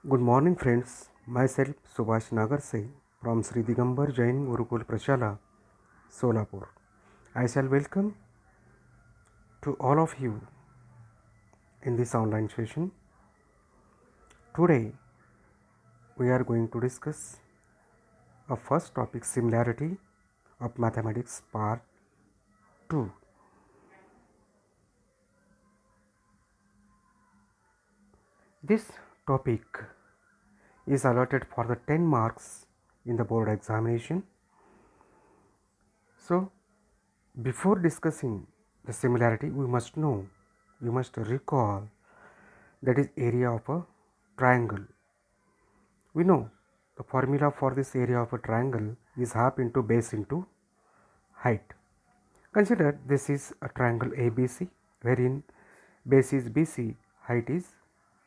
Good morning, friends. Myself Subhash Nagarse from Sri Digambar Jain Gurukul Prashala, Solapur. I shall welcome to all of you in this online session. Today, we are going to discuss a first topic, similarity of mathematics part 2. This topic is allotted for the 10 marks in the board examination. So, before discussing the similarity, we must recall that is area of a triangle. We know the formula for this area of a triangle is half into base into height. Consider this is a triangle ABC wherein base is BC, height is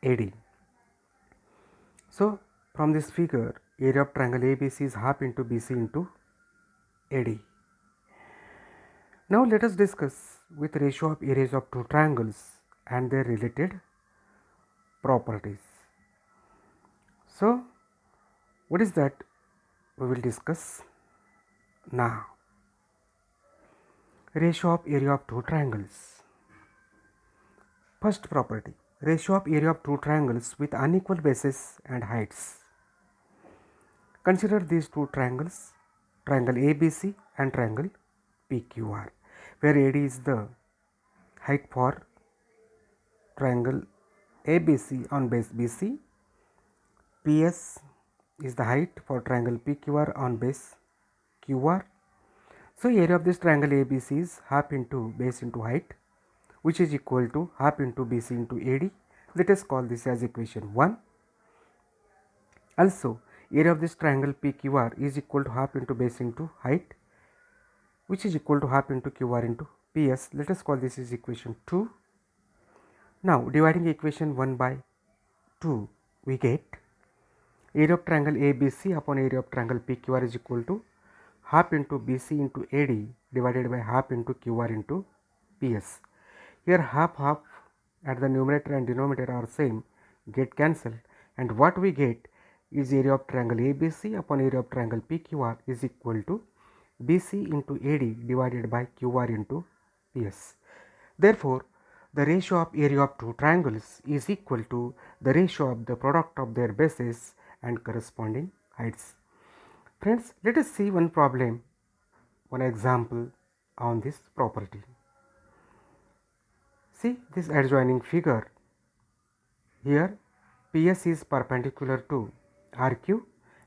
AD. So from this figure, area of triangle ABC is half into BC into AD. Now let us discuss with ratio of areas of two triangles and their related properties. So what is that we will discuss now. Ratio of area of two triangles. First property, ratio of area of two triangles with unequal bases and heights. Consider these two triangles, triangle ABC and triangle PQR, where AD is the height for triangle ABC on base BC, PS is the height for triangle PQR on base QR. So area of this triangle ABC is half into base into height, which is equal to half into BC into AD. Let us call this as equation 1. Also, area of this triangle PQR is equal to half into base into height, which is equal to half into QR into PS. Let us call this as equation 2. Now, dividing equation 1 by 2, we get area of triangle ABC upon area of triangle PQR is equal to half into BC into AD divided by half into QR into PS. Here half at the numerator and denominator are same, get cancelled, and what we get is area of triangle ABC upon area of triangle PQR is equal to BC into AD divided by QR into PS. Therefore, the ratio of area of two triangles is equal to the ratio of the product of their bases and corresponding heights. Friends, let us see one problem, one example on this property. See this adjoining figure. Here PS is perpendicular to RQ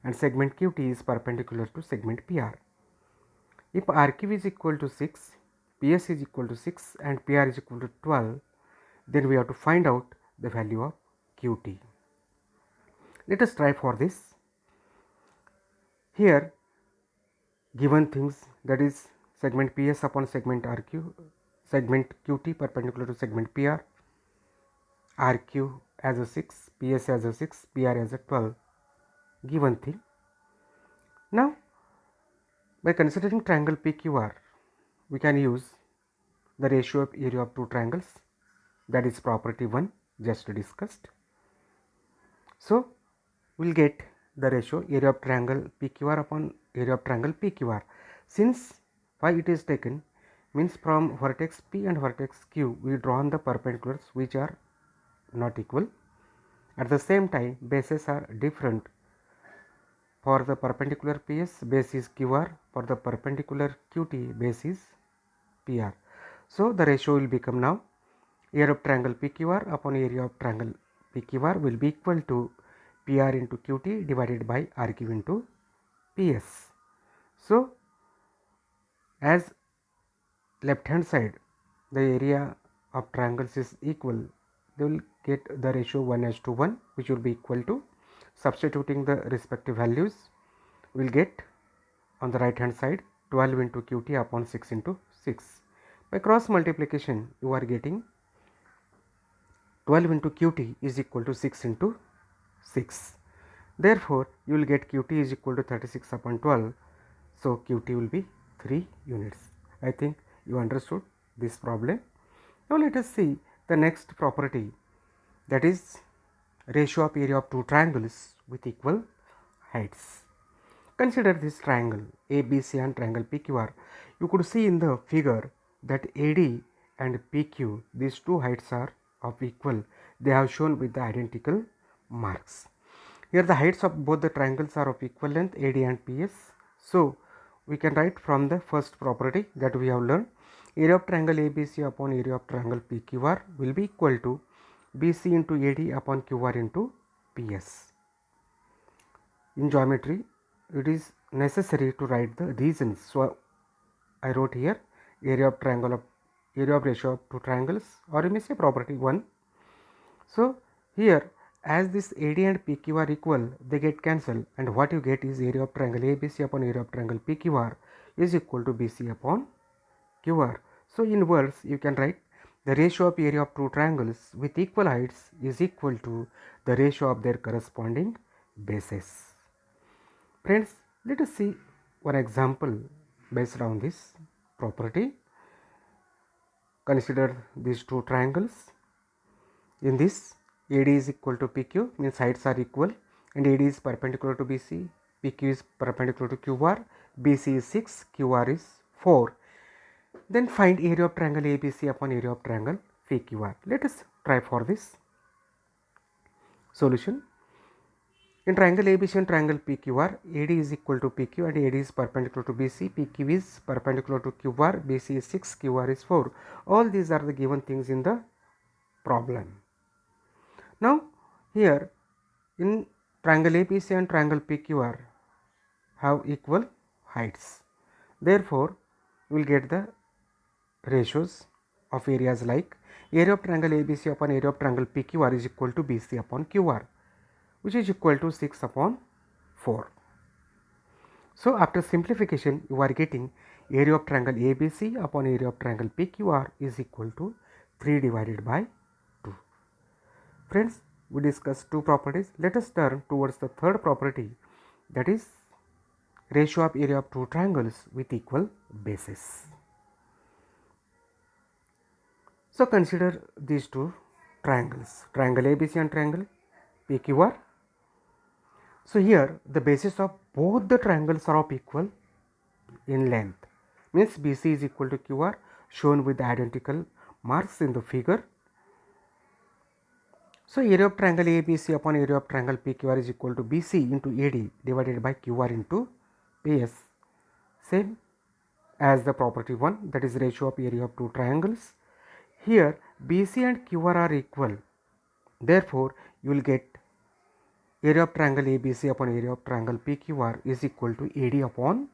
and segment QT is perpendicular to segment PR. If RQ is equal to 6, PS is equal to 6 and PR is equal to 12, then we have to find out the value of QT. Let us try for this. Here given things, that is segment PS upon segment RQ, segment QT perpendicular to segment PR, RQ as a 6, PS as a 6, PR as a 12, given thing. Now by considering triangle PQR, we can use the ratio of area of two triangles, that is property 1 just discussed. So we will get the ratio area of triangle PQR upon area of triangle PQR. Since why it is taken means from vertex P and vertex Q we drawn the perpendiculars which are not equal. At the same time bases are different. For the perpendicular PS base is QR, for the perpendicular QT base is PR. So the ratio will become now area of triangle PQR upon area of triangle PQR will be equal to PR into QT divided by RQ into PS. So as left hand side the area of triangles is equal, they will get the ratio 1:1 which will be equal to, substituting the respective values, we will get on the right hand side 12 into QT upon 6 into 6. By cross multiplication you are getting 12 into QT is equal to 6 into 6. Therefore, you will get QT is equal to 36 upon 12. So, QT will be 3 units. I think you understood this problem. Now, let us see the next property, that is ratio of area of two triangles with equal heights. Consider this triangle ABC and triangle PQR. You could see in the figure that AD and PQ, these two heights are of equal. They have shown with the identical marks. Here the heights of both the triangles are of equal length, AD and PS. So we can write from the first property that we have learned, area of triangle ABC upon area of triangle PQR will be equal to BC into AD upon QR into PS. In geometry, it is necessary to write the reasons. So I wrote here area of ratio of two triangles, or you may say property 1. So here, as this AD and PQ are equal, they get cancelled, and what you get is area of triangle ABC upon area of triangle PQR is equal to BC upon QR. So in words, you can write the ratio of area of two triangles with equal heights is equal to the ratio of their corresponding bases. Friends, let us see one example based on this property. Consider these two triangles. In this, AD is equal to PQ, means heights are equal, and AD is perpendicular to BC, PQ is perpendicular to QR, BC is 6, QR is 4. Then find area of triangle ABC upon area of triangle PQR. Let us try for this. Solution. In triangle ABC and triangle PQR, AD is equal to PQ and AD is perpendicular to BC, PQ is perpendicular to QR, BC is 6, QR is 4. All these are the given things in the problem. Now, here in triangle ABC and triangle PQR have equal heights. Therefore, we will get the ratios of areas like area of triangle ABC upon area of triangle PQR is equal to BC upon QR, which is equal to 6 upon 4. So after simplification, you are getting area of triangle ABC upon area of triangle PQR is equal to 3 divided by 2. Friends, we discussed two properties. Let us turn towards the third property, that is ratio of area of two triangles with equal bases. So consider these two triangles, triangle ABC and triangle PQR. So here the bases of both the triangles are of equal in length, means BC is equal to QR, shown with the identical marks in the figure. So area of triangle ABC upon area of triangle PQR is equal to BC into AD divided by QR into PS, same as the property 1, that is ratio of area of two triangles. Here BC and QR are equal, therefore you will get area of triangle ABC upon area of triangle PQR is equal to AD upon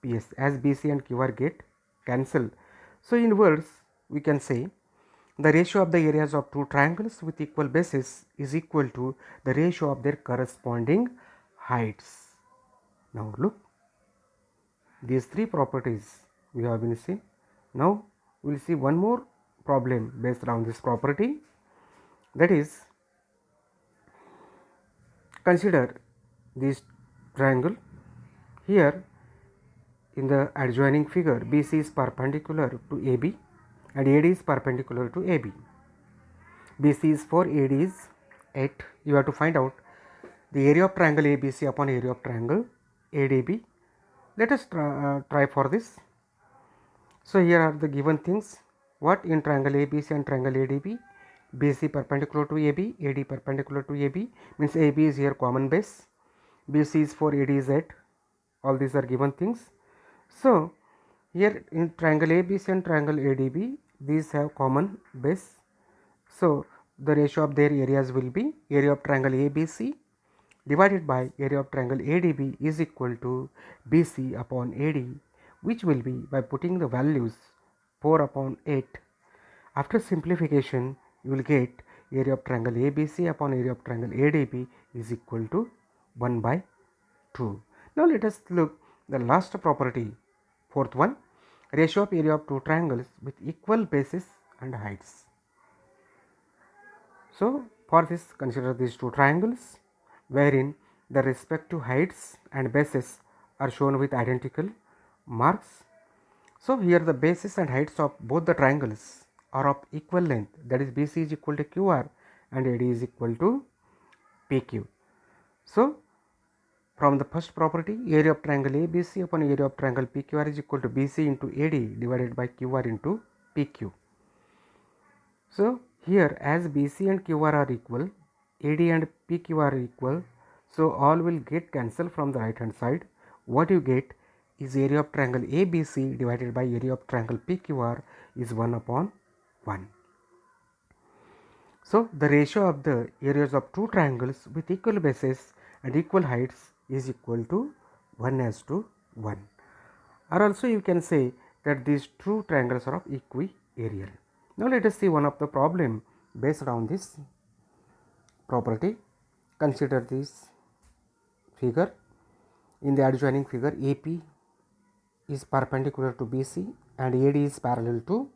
PS, as BC and QR get cancelled. So in words, we can say the ratio of the areas of two triangles with equal bases is equal to the ratio of their corresponding heights. Now look, these three properties we have been seen. Now we will see one more problem based on this property, that is, consider this triangle. Here in the adjoining figure, BC is perpendicular to AB and AD is perpendicular to AB. BC is 4, AD is 8. You have to find out the area of triangle ABC upon area of triangle ADB. Let us try for this. So here are the given things. What in triangle ABC and triangle ADB? BC perpendicular to AB, AD perpendicular to AB, means AB is here common base, BC is 4, AD is 8. All these are given things. So here in triangle ABC and triangle ADB, these have common base. So the ratio of their areas will be area of triangle ABC divided by area of triangle ADB is equal to BC upon AD, which will be by putting the values 4 upon 8. After simplification, you will get area of triangle ABC upon area of triangle ADB is equal to 1 by 2. Now let us look the last property, fourth one, ratio of area of two triangles with equal bases and heights. So for this, consider these two triangles wherein the respective heights and bases are shown with identical marks. So here the bases and heights of both the triangles are of equal length, that is BC is equal to QR and AD is equal to PQ. So from the first property, area of triangle ABC upon area of triangle PQR is equal to BC into AD divided by QR into PQ. So here, as BC and QR are equal, AD and PQ are equal, so all will get cancelled from the right hand side. What you get is area of triangle ABC divided by area of triangle PQR is 1 upon 1. So the ratio of the areas of two triangles with equal bases and equal heights is equal to 1:1. Or also you can say that these two triangles are of equiareal. Now let us see one of the problem based on this property. Consider this figure. In the adjoining figure, AP is perpendicular to BC and AD is parallel to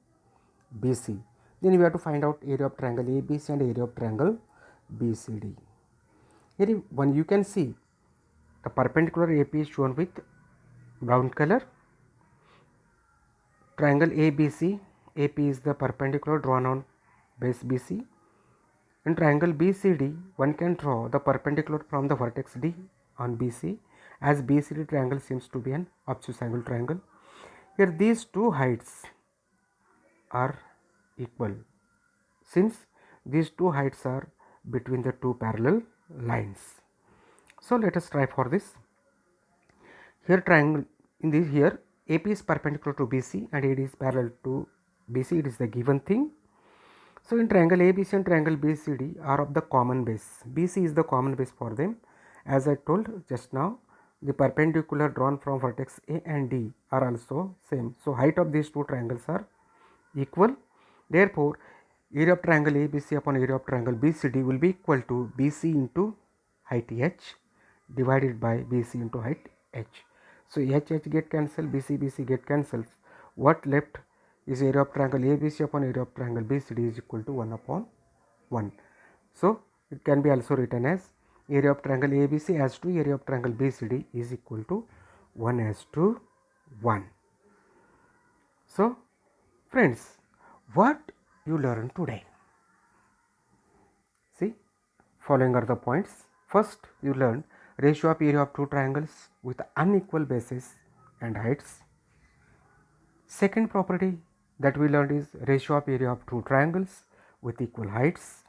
BC. Then we have to find out area of triangle ABC and area of triangle BCD. Here one you can see the perpendicular AP is shown with brown color. Triangle ABC, AP is the perpendicular drawn on base BC. In triangle BCD, one can draw the perpendicular from the vertex D on BC, as BCD triangle seems to be an obtuse angle triangle. Here these two heights are equal, since these two heights are between the two parallel lines. So let us try for this. Here triangle in this, here AP is perpendicular to BC and AD is parallel to BC. It is the given thing. So in triangle ABC and triangle BCD are of the common base. BC is the common base for them. As I told just now, the perpendicular drawn from vertex A and D are also same. So height of these two triangles are equal. Therefore, area of triangle ABC upon area of triangle BCD will be equal to BC into height H divided by BC into height H. So H get cancelled, BC get cancelled. What left is area of triangle ABC upon area of triangle BCD is equal to 1 upon 1. So it can be also written as area of triangle ABC as to area of triangle BCD is equal to 1:1. So friends, what you learned today? See, following are the points. First, you learned ratio of area of two triangles with unequal bases and heights. Second property that we learned is ratio of area of two triangles with equal heights.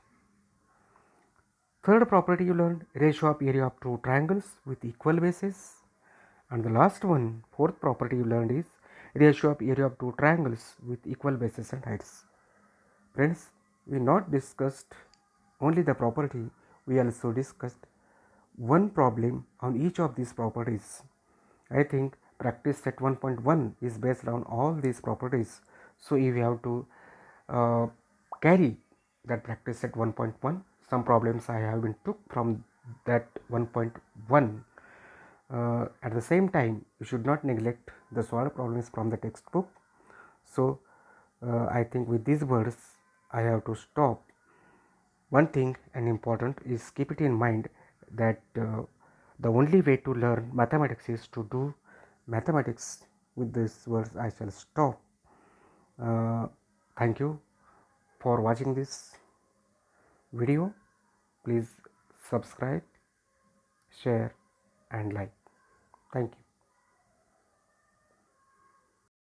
Third property you learned ratio of area of two triangles with equal bases. And the last one, fourth property you learned is ratio of area of two triangles with equal bases and heights. Friends, we not discussed only the property, we also discussed one problem on each of these properties. I think practice set 1.1 is based on all these properties. So you have to carry that practice set 1.1. Some problems I have been took from that 1.1. At the same time, you should not neglect the solved problems from the textbook. So I think with these words I have to stop. One thing and important is keep it in mind that the only way to learn mathematics is to do mathematics. With these words I shall stop. Thank you for watching this video. Please subscribe, share and like. Thank you.